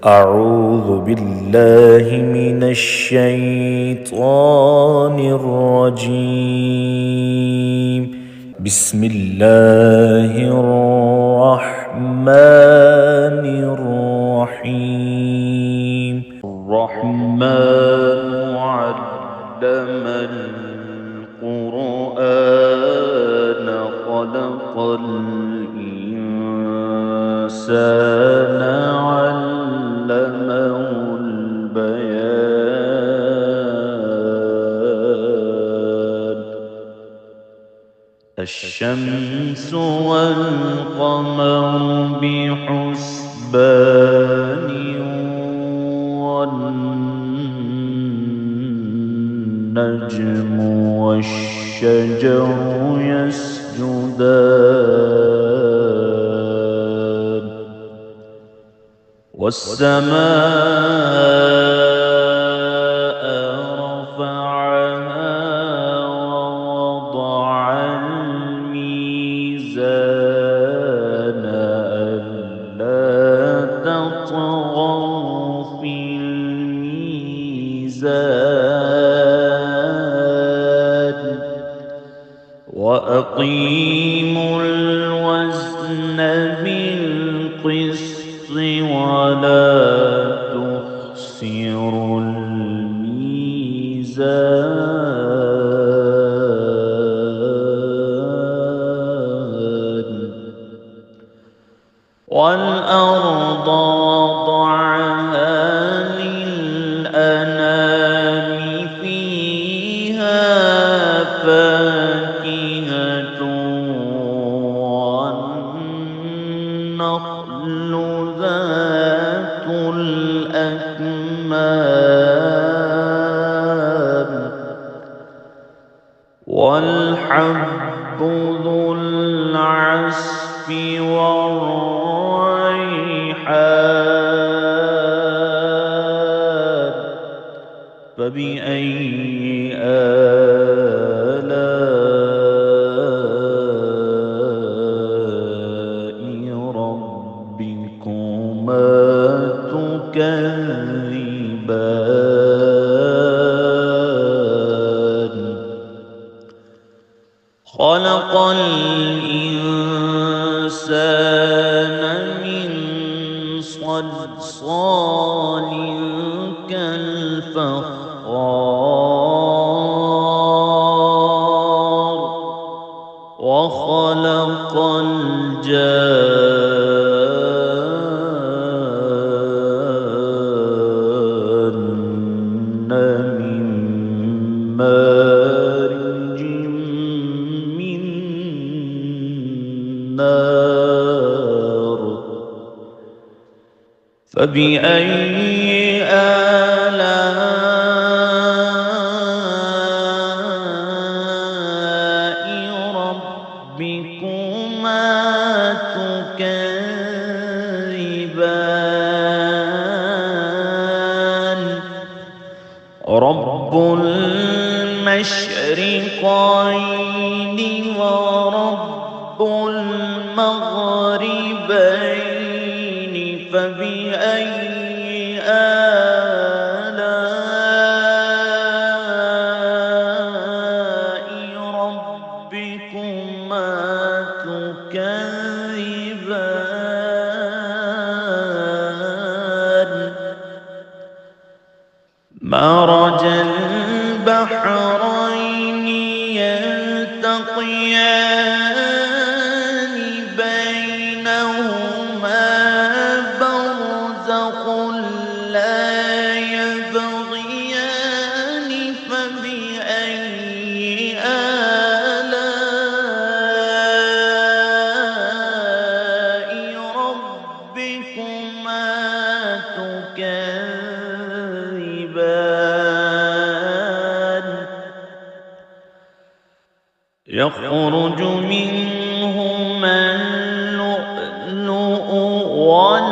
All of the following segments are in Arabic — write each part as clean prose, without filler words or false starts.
أعوذ بالله من الشيطان الرجيم. بسم الله الرحمن الرحيم. الرحمن علم القرآن خلق الإنسان علمه البيان. الشمس والقمر بحسبان والنجم والشجر يسجدان والسماء رفعها ووضع الميزان ألا تطغوا في الميزان وأقيموا الوزن بالقسط ولا تخسروا الميزان. والأرض وضعها للأنام فيها فاكهة والنخل ذات الأكمام والحب ذو العصف والريحان. فبأي آلاء ربكما تكذبان. خلق الإنسان من صلصال كالفخار وخلق الجان من مارج من نار. فبأي آلاء ربكما تكذبان. رب المشرقين ورب المغربين. فبأي آلاء ربكما تكذبان. مرج البحرين يلتقيان بينهما برزخ لا يبغيان. فبأي آلاء ربكما تكذبان. يخرج منهما اللؤلؤ والمرجان.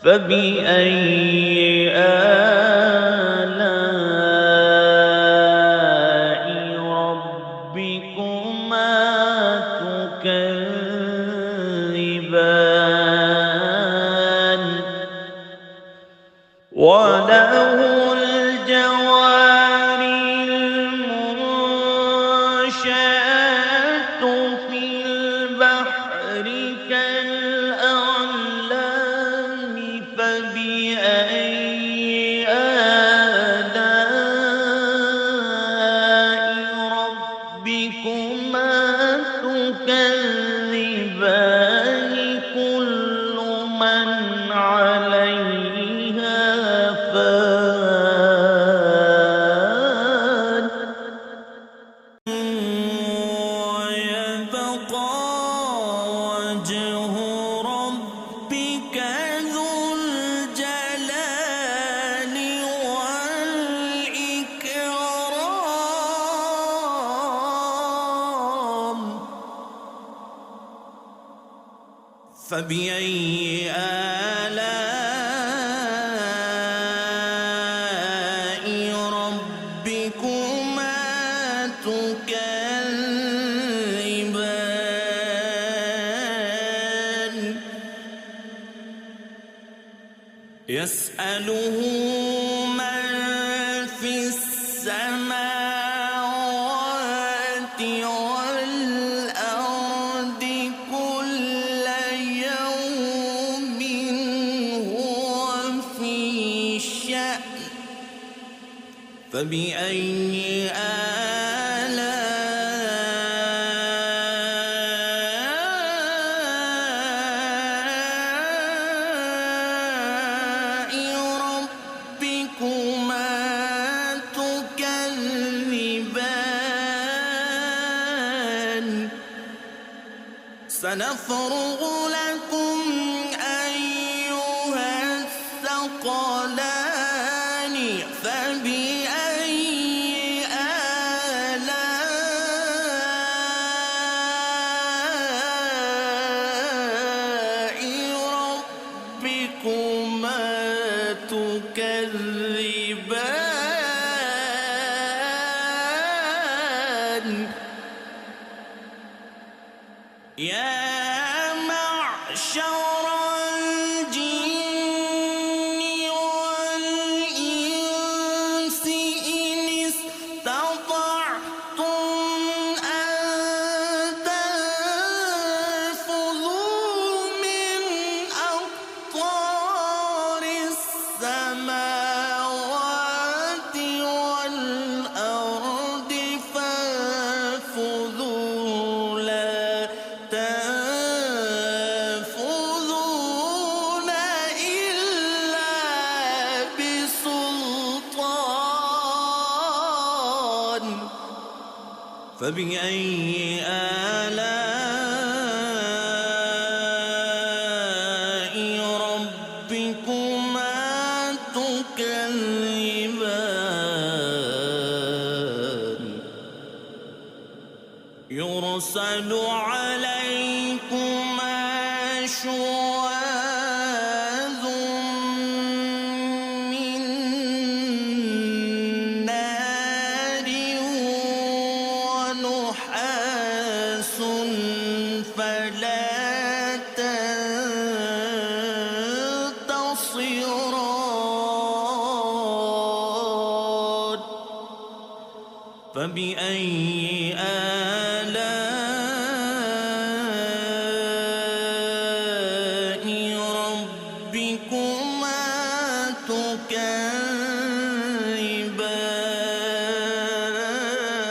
فبأي آلاء تكذبان وله الجوار المنشآت في البحر كالأعلام فبأي آلاء ربكما تكذبان كل من عليها فان ويبقى وجه ربك ذو الجلال والإكرام فبأي آلاء ربكما تكذبان يسأله من في السماوات والأرض كل يوم هو في شأن فبأي آلاء ربكما تكذبان سنفرغ لكم أيها الثقلان فبأي آلاء ربكما تكذبان يا معشر الجن والإنس إن استطعتم أن تنفذوا من أقطار السماوات والأرض فانفذوا لا تنفذون إلا بسلطان فبأي آلاء ربكما تكذبان يرسل عليكما شواظ من نار ونحاس فلا تنتصران فبأي آلاء ربكما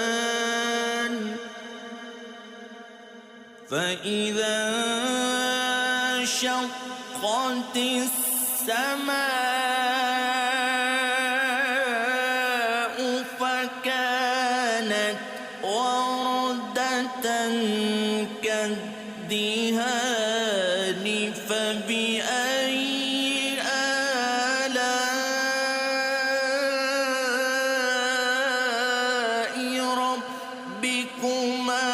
تكذبان فإذا انشقت السماء فكانت وردة كالدهان فبأي آلاء ربكما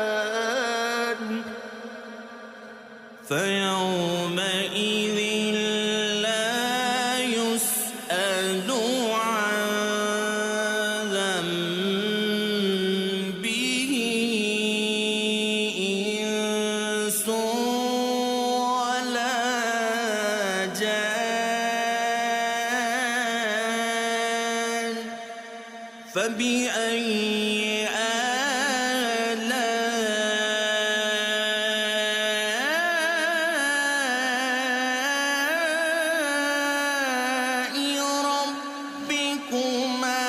تكذبان فيومئذ لا يسأل فبأي آلاء ربكما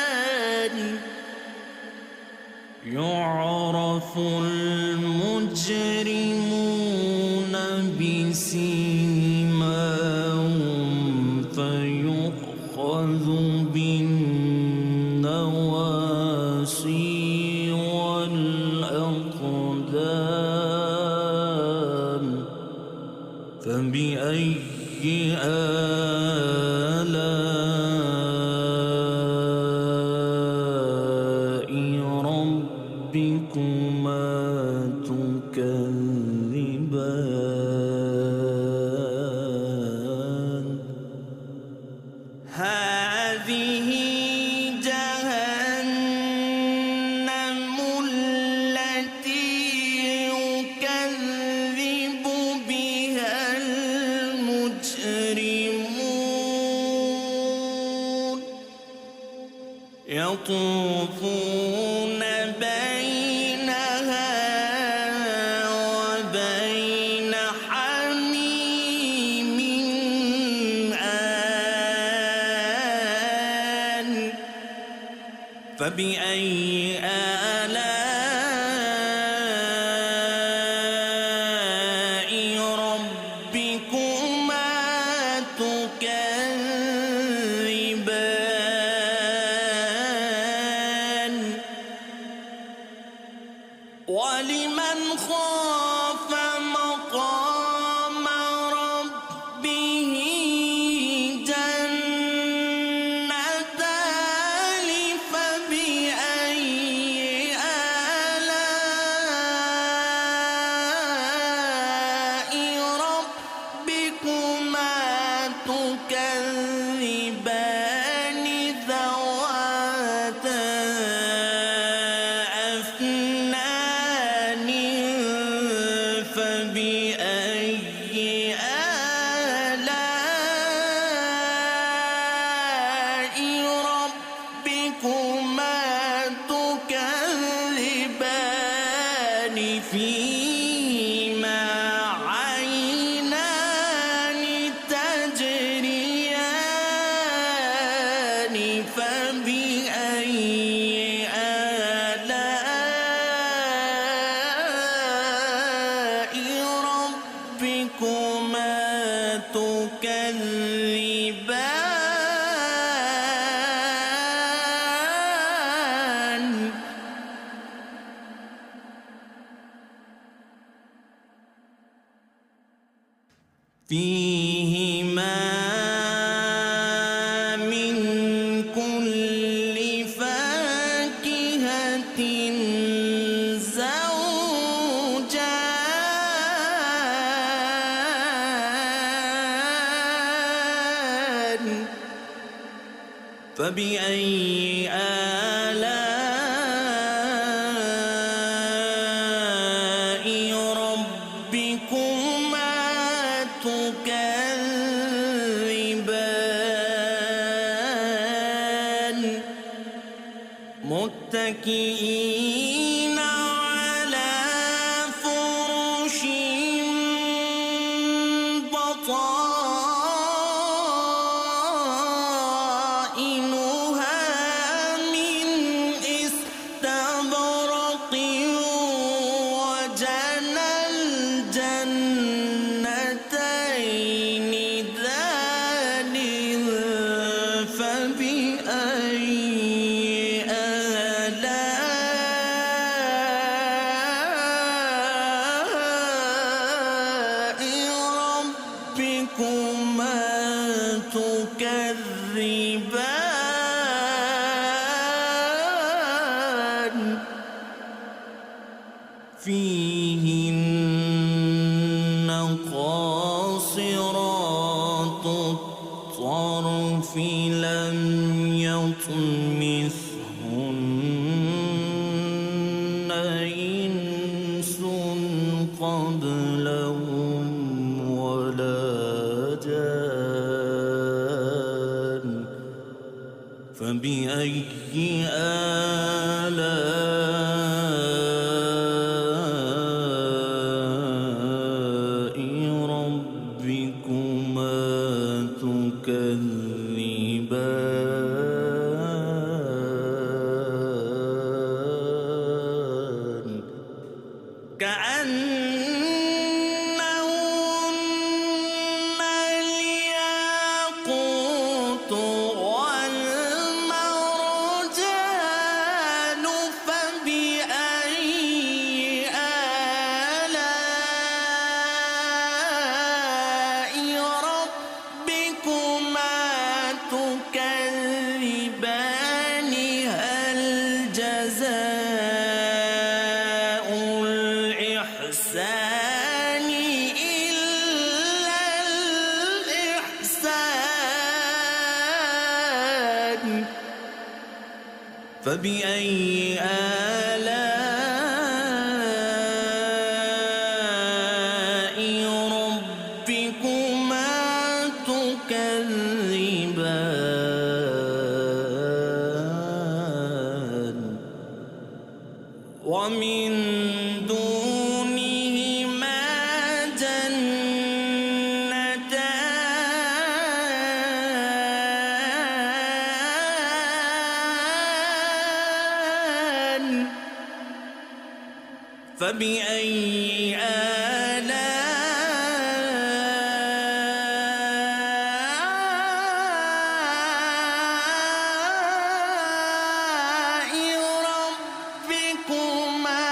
تكذبان يعرف المجرمون بسيماهم فيؤخذ بالنواصي والأقدام فبأي آلاء ربكما تكذبان هذه جهنم التي يكذب بها المجرمون يطوفون بينها وبين حميم آن فبأي آلاء ربكما تكذبان ولمن خاف مقام ربه جنتان فبأي آلاء ربكما تكذبان ذواتا أفنان فبأي آلاء ربكما تكذبان فيهما عينان تجريان فبأي آلاء ربكما تكذبان فيهما من كل فاكهة زوجان فبأي آلاء ربكما تكذبان متكئين على فرش بطائنها من استبرق وجنى الجنتين دان فبأي آلاء ربكما تكذبان فيهن قاصرات الطرف لم يطمثهن إنس قبلهم كأنهن الياقوت والمرجان فبأي آلاء ربكما تكذبان هل جزاء الإحسان إلا الإحسان فبأي آلاء ربكما تكذبان ومن دونهما جنتان فبأي آلاء ربكما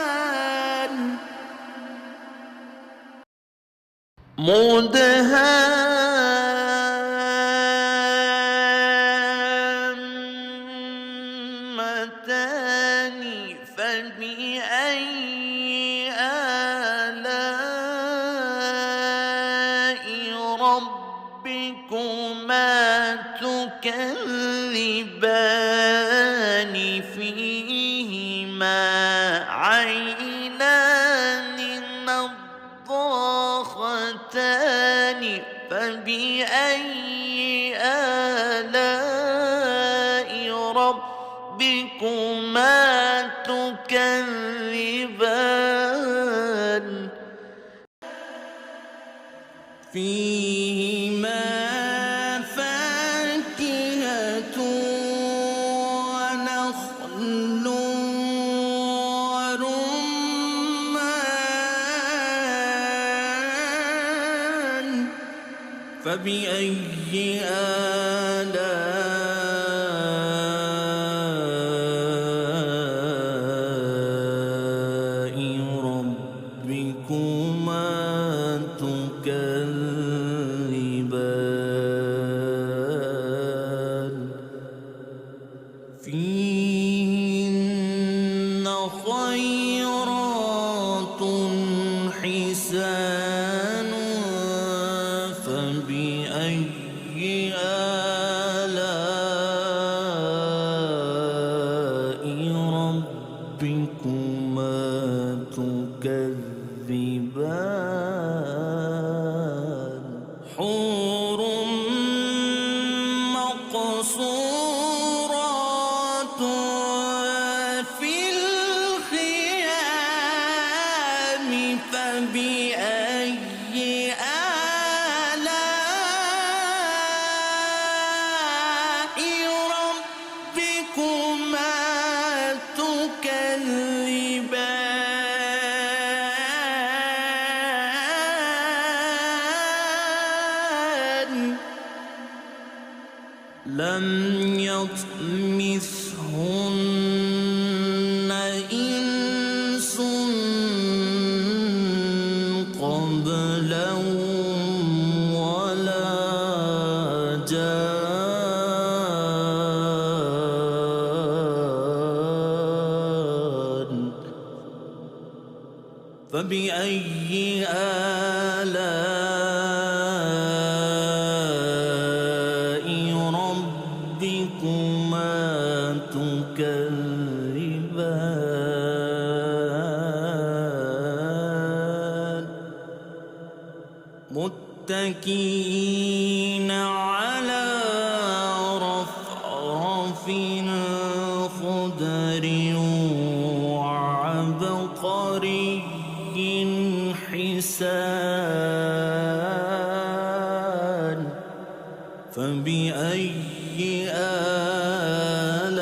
تكذبان مدهامتان فبأي آلاء ربكما تكذبان فيهما عينان نضاختان فبأي آلاء ربكما تكذبان فيهما فاكهة ونخل ورمان فبأي آلاء ربكما تكذبان فيهن خيرات حسان فبأي آلاء ربكما تكذبان حور مقصورات في الخيام فبأي آلاء ربكما تكذبان لم يطمثهن إنس قبلهم ولا جان فبأي آلاء ربكما تكذبان متكئين على رفرف خضر وعبقري حسان فبأي آلاء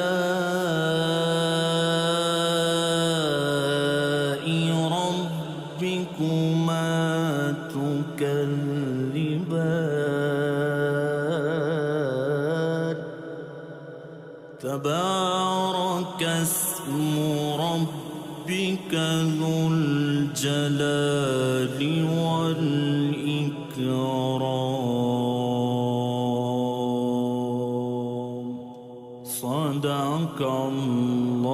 تبارك اسم ربك ذو الجلال والإكرام. صدق الله